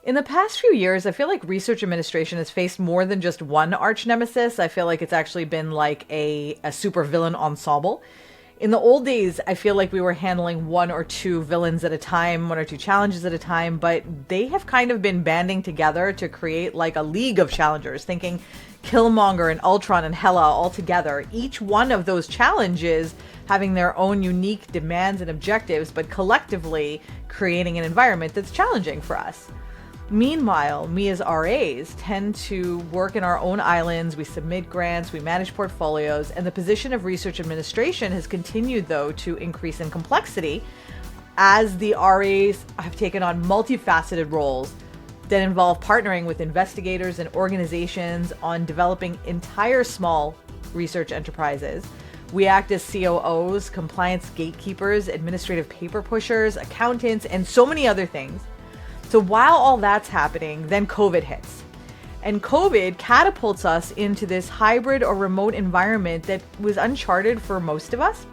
In the past few years, I feel like research administration has faced more than just one arch nemesis. I feel like it's actually been like a supervillain ensemble. In the old days, I feel like we were handling one or two villains at a time, one or two challenges at a time, but they have kind of been banding together to create like a league of challengers, thinking Killmonger and Ultron and Hela all together. Each one of those challenges having their own unique demands and objectives, but collectively creating an environment that's challenging for us. Meanwhile, me as RAs tend to work in our own islands, we submit grants, we manage portfolios, and the position of research administration has continued, though, to increase in complexity as the RAs have taken on multifaceted roles that involve partnering with investigators and organizations on developing entire small research enterprises. We act as COOs, compliance gatekeepers, administrative paper pushers, accountants, and so many other things. So while all that's happening, then COVID hits. And COVID catapults us into this hybrid or remote environment that was uncharted for most of us.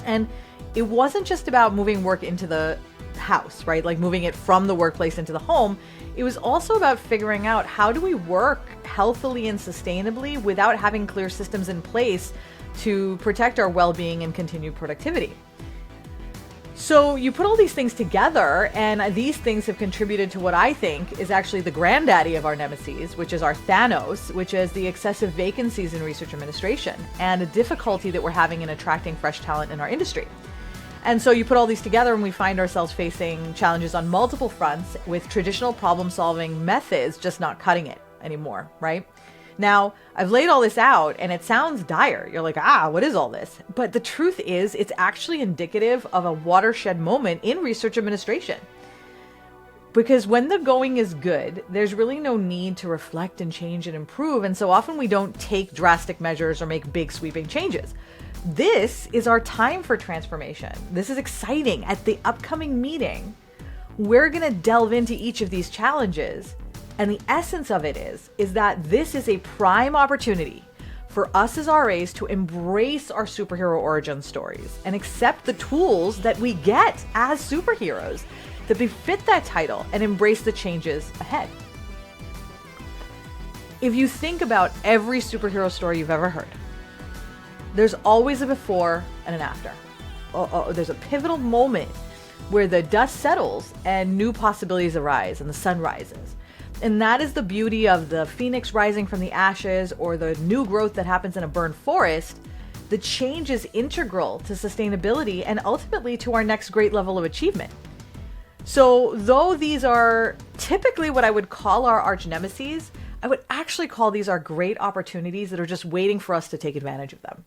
And it wasn't just about moving work into the house, right? Like moving it from the workplace into the home. It was also about figuring out how do we work healthily and sustainably without having clear systems in place to protect our well-being and continued productivity. So you put all these things together, and these things have contributed to what I think is actually the granddaddy of our nemesis, which is our Thanos, which is the excessive vacancies in research administration and a difficulty that we're having in attracting fresh talent in our industry. And so you put all these together and we find ourselves facing challenges on multiple fronts with traditional problem-solving methods just not cutting it anymore, right? Now, I've laid all this out and it sounds dire. You're like, what is all this? But the truth is, it's actually indicative of a watershed moment in research administration. Because when the going is good, there's really no need to reflect and change and improve. And so often we don't take drastic measures or make big sweeping changes. This is our time for transformation. This is exciting. At the upcoming meeting, we're going to delve into each of these challenges. And the essence of it is that this is a prime opportunity for us as RAs to embrace our superhero origin stories and accept the tools that we get as superheroes that befit that title and embrace the changes ahead. If you think about every superhero story you've ever heard, there's always a before and an after. There's a pivotal moment where the dust settles and new possibilities arise and the sun rises. And that is the beauty of the phoenix rising from the ashes or the new growth that happens in a burned forest. The change is integral to sustainability and ultimately to our next great level of achievement. So though these are typically what I would call our arch nemesis, I would actually call these our great opportunities that are just waiting for us to take advantage of them.